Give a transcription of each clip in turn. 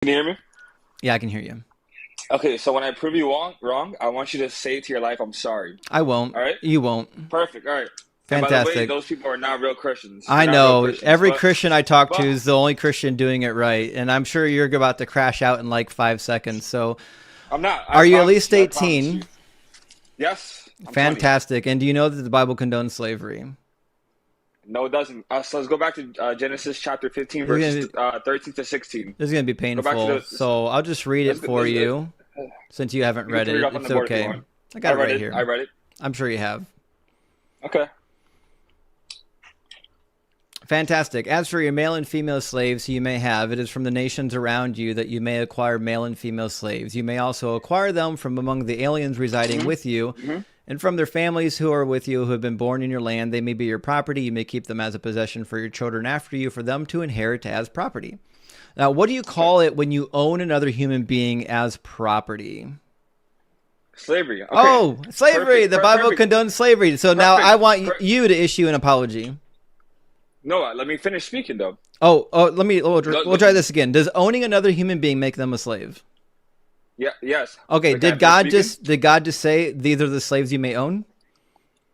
Can you hear me? Yeah, I can hear you. Okay, so when I prove you wrong, I want you to say to your life, "I'm sorry." I won't. All right? You won't. Perfect. All right. And by the way, Fantastic. those people are not real Christians. They're I not real know. Christians. Every Christian I talk to But is the only Christian doing it right. And I'm sure you're about to crash out in like 5 seconds. So, I'm not. I are you at promise least you. I promise 18? you. Yes, I'm 20. Fantastic. And do you know that the Bible condones slavery? No, it doesn't. So let's go back to Genesis chapter 15, This is verses gonna be, 13 to 16. this is gonna be Go back to painful. the. So I'll just read it for Let's, you since you haven't you read can read it. up on the It's board if you okay. want. I I got it read right it. I here. read it. I'm sure you have. Okay. Fantastic. As for your male and female slaves who you may have, it is from the nations around you that you may acquire male and female slaves. You may also acquire them from among the aliens residing hmm with you, hmm and from their families who are with you, who have been born in your land. They may be your property. You may keep them as a possession for your children after you, for them to inherit as property. Now, what do you Okay. call it when you own another human being as property? Slavery. Okay. Oh, slavery. Perfect. The Bible Perfect. condones slavery. So now I Perfect. want Per you to issue an apology. no, let me finish speaking though. Oh, let me. Go, We'll go, try this again. Does owning another human being make them a slave? yeah. Yes. Okay. Wait, can I finish speaking? Did God just say these are the slaves you may own?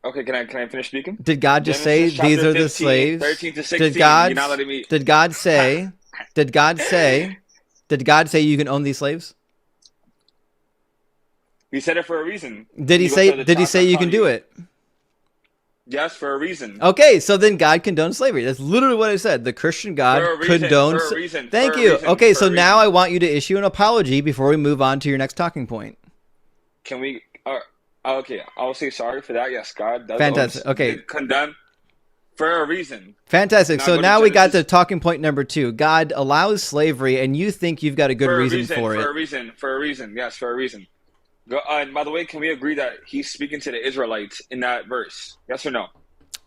Okay, can I finish speaking? Did God just say Genesis these chapter are the 15, slaves? 13 to Did 16. God You're not letting me. did God say did God say did God say you can own these slaves? He said it for a reason. Did When he you go to say the did he chapter, say I'm you can telling do you. it? Yes, for a reason. Okay, so then God condones slavery. That's literally what I said. The Christian God For a reason. For condones. a reason. Thank For a you. reason. Okay, For so a now reason. I want you to issue an apology before we move on to your next talking point. Can we? Okay, I'll say sorry for that. Yes, God does own, Fantastic. Okay, did condemn for a reason. fantastic. Now So go to now we got to Genesis talking point number 2. God allows slavery, and you think you've got a good for a reason reason. for For it. a reason. For a reason. Yes, for a reason. Go, and by the way, can we agree that he's speaking to the Israelites in that verse? Yes or no?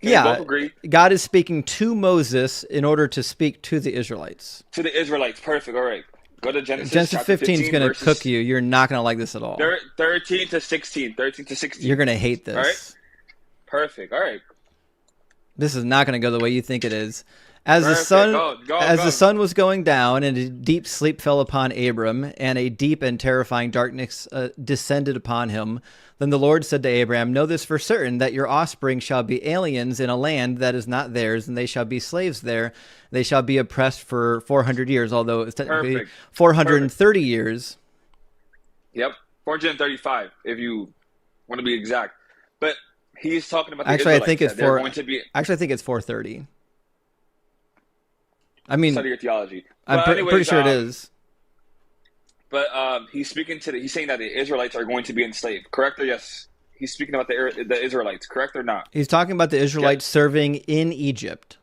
Can we both Yeah, agree? God is speaking to Moses in order to speak to the Israelites. To the Israelites. Perfect. All right. Go to Genesis Genesis chapter 15 is 15, going to cook verses you. You're not going to like this at all. 13 to 16. 13 to You're 16. going to hate All right. this. Perfect. All right. This is not going to go the way you think it is. As the Perfect. sun Go, go, as the go. sun was going down and a deep sleep fell upon Abram and a deep and terrifying darkness descended upon him, then the Lord said to Abram, "Know this for certain that your offspring shall be aliens in a land that is not theirs, and they shall be slaves there. They shall be oppressed for 400 years, although it's technically Perfect. Perfect. 430 years." Yep. 435, if you want to be exact. But he's talking about the Actually, I think Israelites, it's that they're four. going to be. Actually, I think it's 430. I mean, Study your theology. I'm But pretty anyways, sure it is. he's speaking to he's saying that the Israelites are going to be enslaved. Correct or yes? He's speaking about the Israelites. Correct or not? He's talking about the Okay. Israelites serving in Egypt.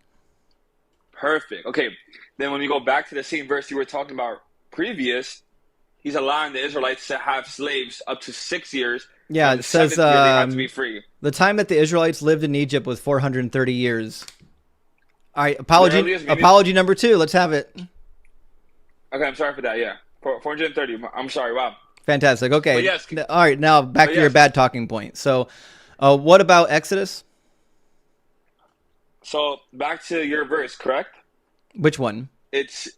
Perfect. Okay. Then when we go back to the same verse you were talking about previous, he's allowing the Israelites to have slaves up to 6 years. Yeah, And it the says seventh year they have to be free. the time that the Israelites lived in Egypt was 430 years. All right, The earliest meaning. apology number 2. Let's have it. Okay, I'm sorry for that. Yeah, 430. I'm sorry. Wow. Fantastic. But Okay. yes, All right, now back but to your yes. bad talking point. So, what about Exodus? So back to your verse, correct? Which one? It's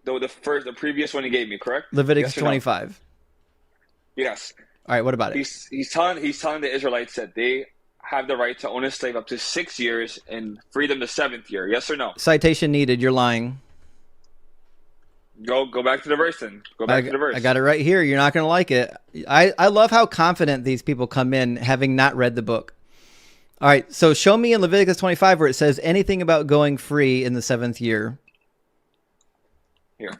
the previous one you gave me, correct? Leviticus Yes or no? 25. Yes. All right, what about it? He's telling the Israelites that they have the right to own a slave up to 6 years and free them the seventh year. Yes or no? Citation needed. You're lying. Go back to the verse then. Go back to the verse. I got it right here. You're not going to like it. I love how confident these people come in having not read the book. All right, so show me in Leviticus 25 where it says anything about going free in the 7th year. Here.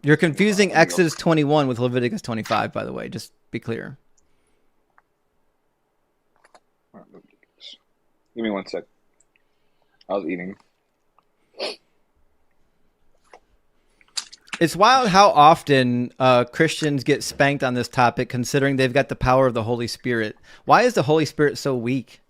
You're confusing Let me go. Exodus 21 with Leviticus 25, by the way. Just be clear. Give me one sec. I was eating. It's wild how often Christians get spanked on this topic, considering they've got the power of the Holy Spirit. Why is the Holy Spirit so weak?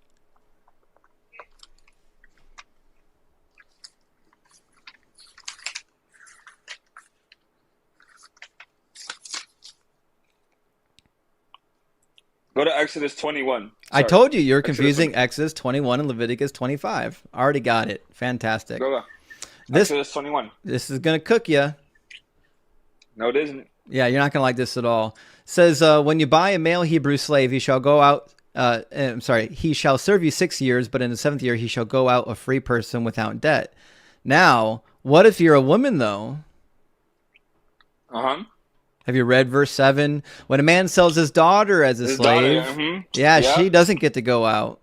Go to Exodus 21. I Sorry. told you you're Exodus confusing 20. Exodus 21 and Leviticus 25. Already got it. Fantastic. Go. This Exodus 21. this is gonna cook you. No, it isn't. Yeah, you're not going to like this at all. It says, when you buy a male Hebrew slave, he shall go out. I'm sorry, he shall serve you 6 years, but in the 7th year he shall go out a free person without debt. Now, what if you're a woman, though? Uh-huh. Have you read verse 7? When a man sells his daughter as a slave, yeah, she doesn't get to go out.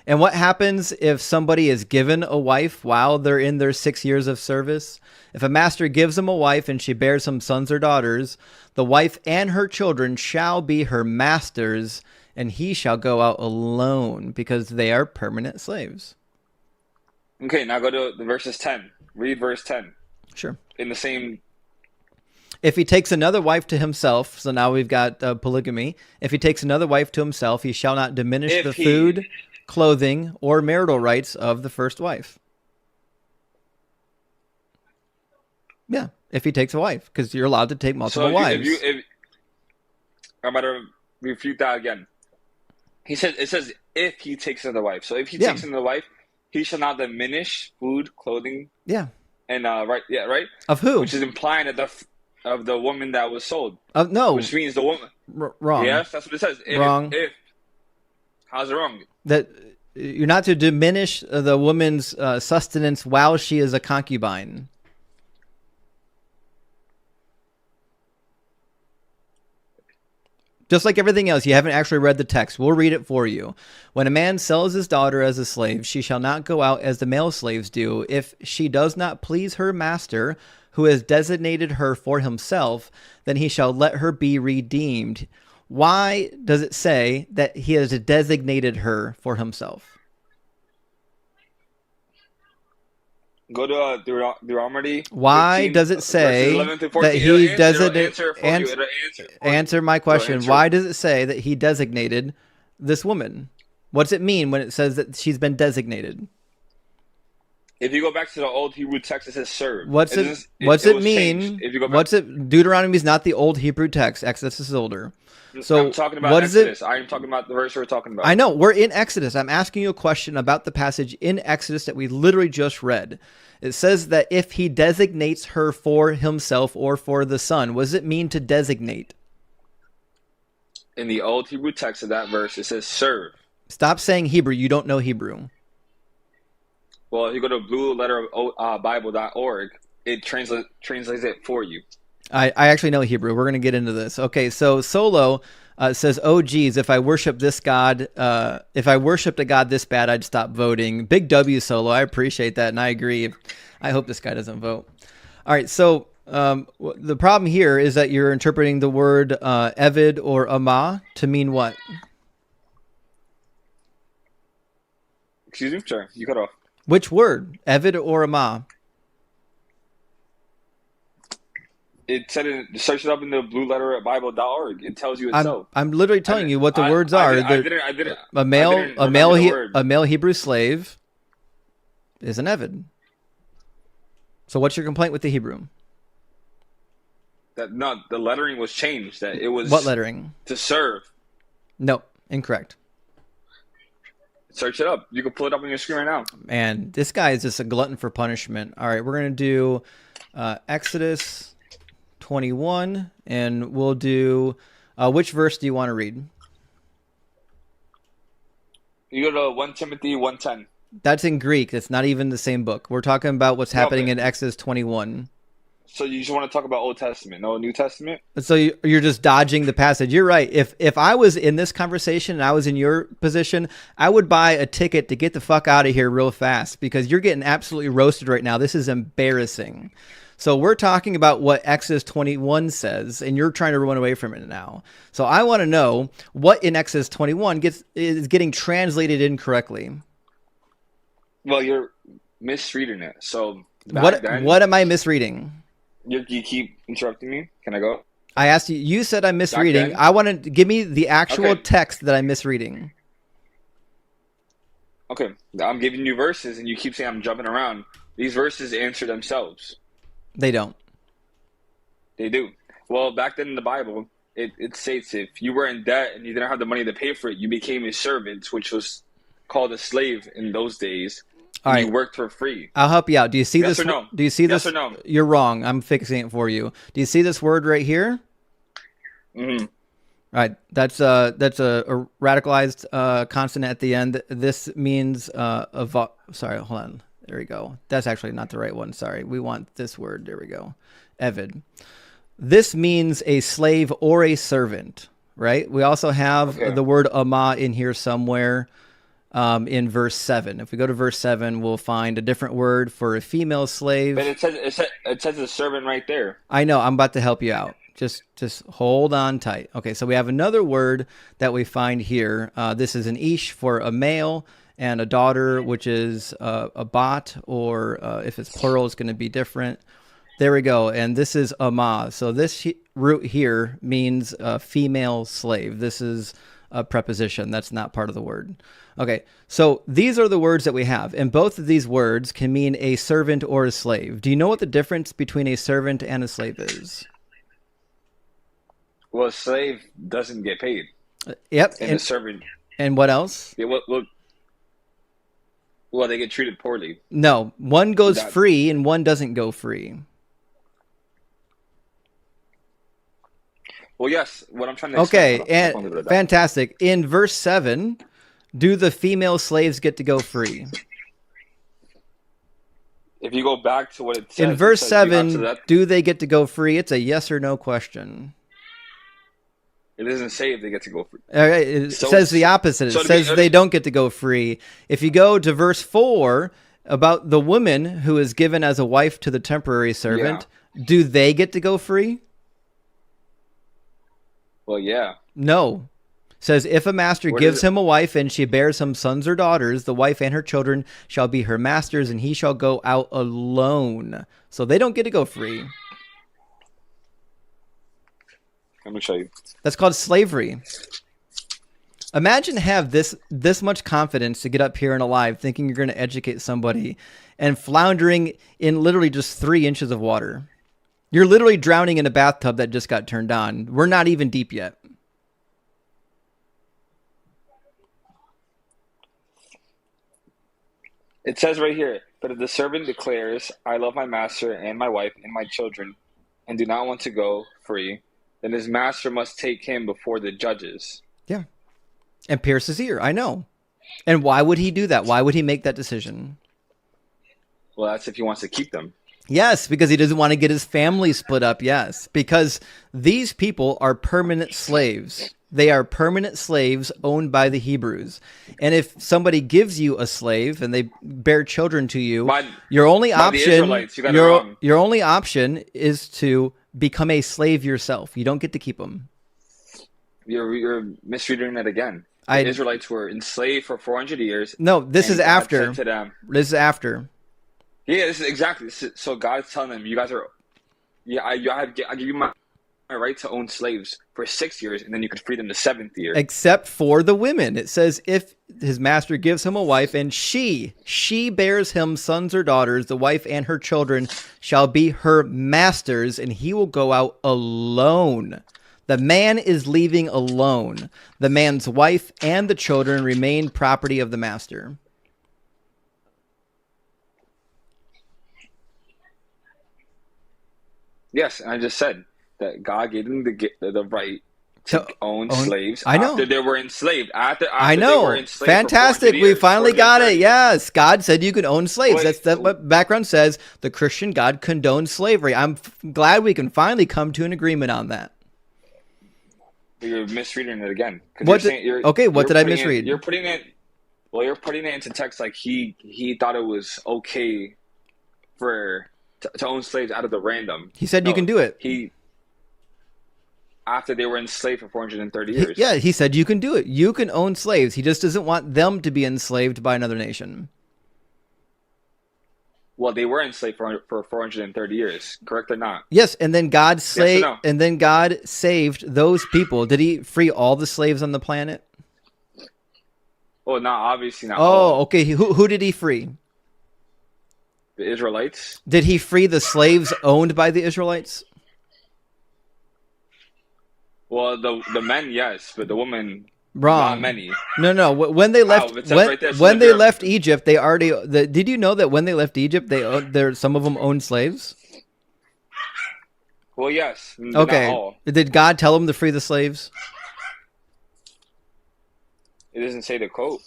And what happens if somebody is given a wife while they're in their 6 years of service? If a master gives them a wife and she bears some sons or daughters, the wife and her children shall be her master's, and he shall go out alone because they are permanent slaves. Okay, now go to the verses 10. Read verse 10. Sure. In the same... If he takes another wife to himself, so now we've got polygamy. If he takes another wife to himself, he shall not diminish the food, clothing, or marital rights of the first wife. Yeah, if he takes a wife, because you're allowed to take multiple wives. I'm about to refute that again. It says if he takes another wife. So if he takes another wife, he shall not diminish food, clothing. Yeah. And right. Of who? Which is implying that of the woman that was sold. No. Which means the woman. Wrong. Yes, that's what it says. Wrong. How's it wrong? That you're not to diminish the woman's sustenance while she is a concubine. Just like everything else, you haven't actually read the text. We'll read it for you. When a man sells his daughter as a slave, she shall not go out as the male slaves do. If she does not please her master, who has designated her for himself, then he shall let her be redeemed. Why does it say that he has designated her for himself? Go to Deuteronomy. Why 15, does it say that he designated? Answer my question. Why does it say that he designated this woman? What does it mean when it says that she's been designated? If you go back to the old Hebrew text, it says serve. What's it mean? Deuteronomy is not the old Hebrew text. Exodus is older. So I'm talking about Exodus. I'm talking about the verse we're talking about. I know. We're in Exodus. I'm asking you a question about the passage in Exodus that we literally just read. It says that if he designates her for himself or for the son, what does it mean to designate? In the old Hebrew text of that verse, it says serve. Stop saying Hebrew. You don't know Hebrew. Well, if you go to blueletterbible.org, it translates it for you. I actually know Hebrew. We're going to get into this. Okay, so Solo says, oh, geez, if I worship this God, if I worshiped a God this bad, I'd stop voting. Big W, Solo. I appreciate that, and I agree. I hope this guy doesn't vote. All right, so the problem here is that you're interpreting the word Evid or Amah to mean what? Excuse me? Sorry, you cut off. Which word? Evid or Amah? It said search it up in the blueletterbible.org. It tells you itself. I'm literally telling you what the words are. I didn't. A male Hebrew slave is an Evid. So what's your complaint with the Hebrew? The lettering was changed. That it was what lettering? To serve. No, incorrect. Search it up. You can pull it up on your screen right now. And this guy is just a glutton for punishment. All right, we're going to do Exodus 21, and we'll do which verse do you want to read? You go to 1 Timothy 1:10. That's in Greek. That's not even the same book. We're talking about what's happening in Exodus 21. So you just want to talk about Old Testament, no New Testament? So you're just dodging the passage. You're right. If I was in this conversation and I was in your position, I would buy a ticket to get the fuck out of here real fast because you're getting absolutely roasted right now. This is embarrassing. So we're talking about what Exodus 21 says, and you're trying to run away from it now. So I want to know what in Exodus 21 is getting translated incorrectly. Well, you're misreading it. So what am I misreading? You keep interrupting me. Can I go? I asked you. You said I'm misreading. I want to give me the actual text that I'm misreading. Okay, I'm giving you verses, and you keep saying I'm jumping around. These verses answer themselves. They don't. They do. Well, back then in the Bible, it states if you were in debt and you didn't have the money to pay for it, you became a servant, which was called a slave in those days. All right. You worked for free. I'll help you out. Do you see Yes this? or no? Do you see this? Yes or no? You're wrong. I'm fixing it for you. Do you see this word right here? Mm-hmm. All right. That's a radicalized consonant at the end. This means sorry, hold on. There we go. That's actually not the right one. Sorry. We want this word. There we go. Evid. This means a slave or a servant, right? We also have the word ama in here somewhere in verse 7. If we go to verse 7, we'll find a different word for a female slave. But it says a servant right there. I know. I'm about to help you out. Just hold on tight. Okay, so we have another word that we find here. This is an ish for a male, and a daughter, which is a bot, or if it's plural, it's going to be different. There we go. And this is ama. So this root here means female slave. This is a preposition. That's not part of the word. Okay, so these are the words that we have. And both of these words can mean a servant or a slave. Do you know what the difference between a servant and a slave is? Well, a slave doesn't get paid. Yep. And a servant. And what else? Yeah, well, they get treated poorly. No, one goes free and one doesn't go free. Well, yes, what I'm trying to explain. Okay, and fantastic. In verse 7, do the female slaves get to go free? If you go back to what it says. In verse 7, do they get to go free? It's a yes or no question. It doesn't say if they get to go free. It says the opposite. It says they don't get to go free. If you go to verse 4, about the woman who is given as a wife to the temporary servant, do they get to go free? Well, yeah. No. It says, if a master gives him a wife and she bears him sons or daughters, the wife and her children shall be her masters, and he shall go out alone. So they don't get to go free. Let me show you. That's called slavery. Imagine have this much confidence to get up here and alive, thinking you're going to educate somebody, and floundering in literally just 3 inches of water. You're literally drowning in a bathtub that just got turned on. We're not even deep yet. It says right here, but if the servant declares, I love my master and my wife and my children, and do not want to go free, then his master must take him before the judges. Yeah. And pierce his ear. I know. And why would he do that? Why would he make that decision? Well, that's if he wants to keep them. Yes, because he doesn't want to get his family split up. Yes, because these people are permanent slaves. They are permanent slaves owned by the Hebrews. And if somebody gives you a slave and they bear children to you, your only option is to become a slave yourself. You don't get to keep them. You're misreading it again. The Israelites were enslaved for 400 years. No, this is after. This is after. Yeah, this is exactly. So God's telling them, you guys are, I give you my right to own slaves for 6 years, and then you could free them the 7th year. Except for the women. It says if his master gives him a wife, and she bears him sons or daughters, the wife and her children shall be her masters, and he will go out alone. The man is leaving alone. The man's wife and the children remain property of the master. Yes, and I just said that God gave them the right to own slaves. I know. After they were enslaved. I know. They were enslaved. Fantastic. We finally got it. Yes. God said you could own slaves. That's what background says. The Christian God condones slavery. I'm glad we can finally come to an agreement on that. You're misreading it again. What did I misread? You're putting it into text like he thought it was okay for to own slaves out of the random. He said you can do it. After they were enslaved for 430 years. He said you can do it. You can own slaves. He just doesn't want them to be enslaved by another nation. Well, they were enslaved for 430 years, correct or not? Yes, and then God saved those people. Did he free all the slaves on the planet? Well, obviously not. Oh, okay. Who did he free? The Israelites. Did he free the slaves owned by the Israelites? Well, the men, yes, but the women, Wrong. Not many. No. When they left, when they left Egypt, they already. Did you know that when they left Egypt, some of them owned slaves? Well, yes. Okay. Not all. Did God tell them to free the slaves? It doesn't say the quote.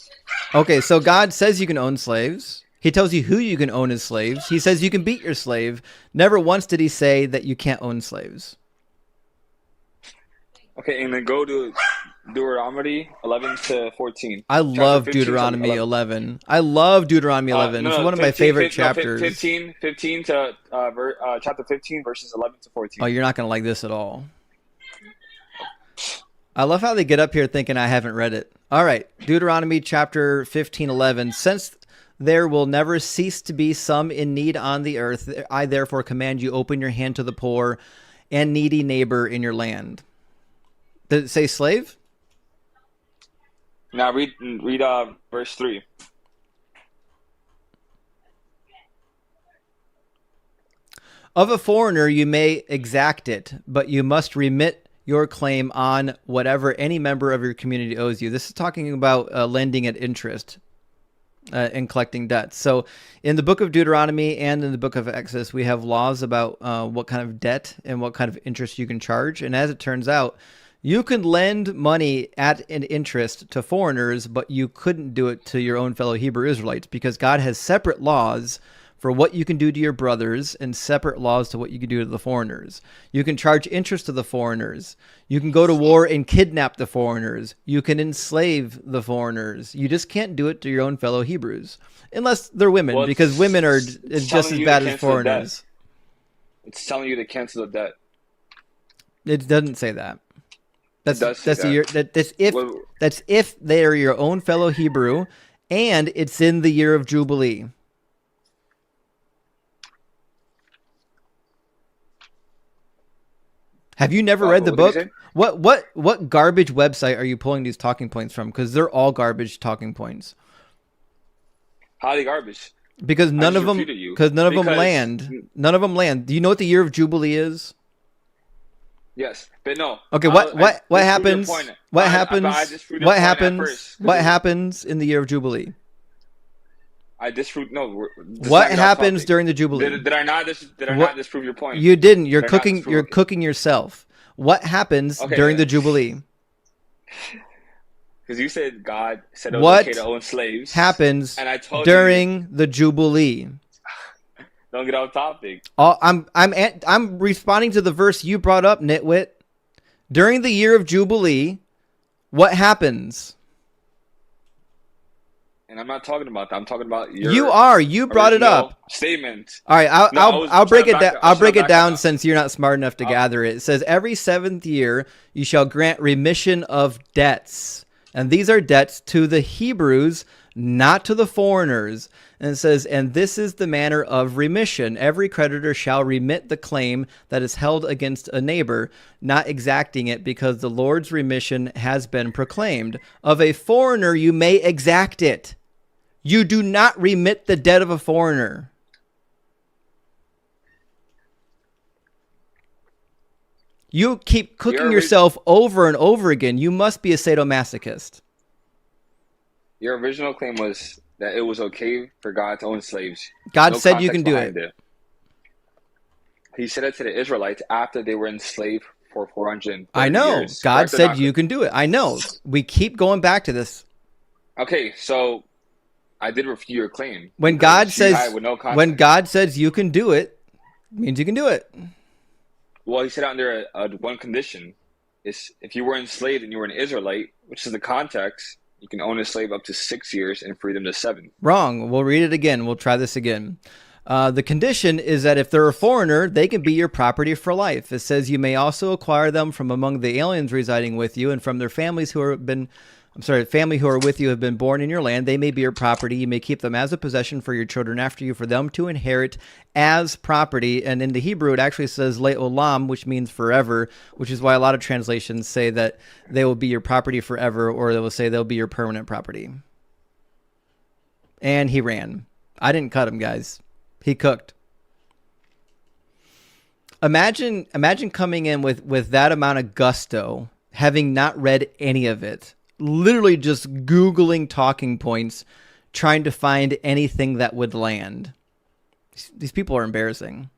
Okay, so God says you can own slaves. He tells you who you can own as slaves. He says you can beat your slave. Never once did he say that you can't own slaves. Okay, and then go to Deuteronomy 11 to 14. I love Deuteronomy 11. I love Deuteronomy 11. It's one of my favorite chapters. 15 to chapter 15, verses 11 to 14. Oh, you're not going to like this at all. I love how they get up here thinking I haven't read it. All right, Deuteronomy chapter 15:11. Since there will never cease to be some in need on the earth, I therefore command you, open your hand to the poor and needy neighbor in your land. Did it say slave? Now read verse 3. Of a foreigner you may exact it, but you must remit your claim on whatever any member of your community owes you. This is talking about lending at interest and collecting debts. So in the book of Deuteronomy and in the book of Exodus, we have laws about what kind of debt and what kind of interest you can charge. And as it turns out, you can lend money at an interest to foreigners, but you couldn't do it to your own fellow Hebrew Israelites because God has separate laws for what you can do to your brothers and separate laws to what you can do to the foreigners. You can charge interest to the foreigners. You can go to war and kidnap the foreigners. You can enslave the foreigners. You just can't do it to your own fellow Hebrews. Unless they're women, because women are just as bad as foreigners. It's telling you to cancel the debt. It doesn't say that. That's That's if they are your own fellow Hebrew, and it's in the year of Jubilee. Have you never read the book? What garbage website are you pulling these talking points from? Because they're all garbage talking points. How are they garbage? Because none of them land. None of them land. Do you know what the year of Jubilee is? Yes, but no. Okay, what happens? What happens? What happens in the year of Jubilee? I disprove. No. What happens during the Jubilee? Did I not disprove your point? You didn't. You're cooking. You're cooking yourself. What happens during the Jubilee? Because you said God said it was okay to own slaves. Happens and I told during the Jubilee? Don't get off topic. I'm responding to the verse you brought up, nitwit. During the year of Jubilee, what happens? And I'm not talking about that. I'm talking about your. You brought it up. Statement. All right, I'll break it down. I'll break it down since you're not smart enough to gather it. It says every 7th year you shall grant remission of debts, and these are debts to the Hebrews, not to the foreigners. And it says, and this is the manner of remission. Every creditor shall remit the claim that is held against a neighbor, not exacting it, because the Lord's remission has been proclaimed. Of a foreigner you may exact it. You do not remit the debt of a foreigner. You keep cooking yourself over and over again. You must be a sadomasochist. Your original claim was that it was okay for God to own slaves. God said you can do it. He said it to the Israelites after they were enslaved for 400 years. I know. God said you can do it. I know. We keep going back to this. Okay, so I did refute your claim. When God says you can do it, it means you can do it. Well, he said under one condition is if you were enslaved and you were an Israelite, which is the context, you can own a slave up to 6 years and free them to 7. Wrong. We'll read it again. We'll try this again. The condition is that if they're a foreigner, they can be your property for life. It says you may also acquire them from among the aliens residing with you and from their families who are with you have been born in your land. They may be your property. You may keep them as a possession for your children after you, for them to inherit as property. And in the Hebrew, it actually says le'olam, which means forever, which is why a lot of translations say that they will be your property forever, or they will say they'll be your permanent property. And he ran. I didn't cut him, guys. He cooked. Imagine coming in with that amount of gusto, having not read any of it. literally just Googling talking points, trying to find anything that would land. These people are embarrassing.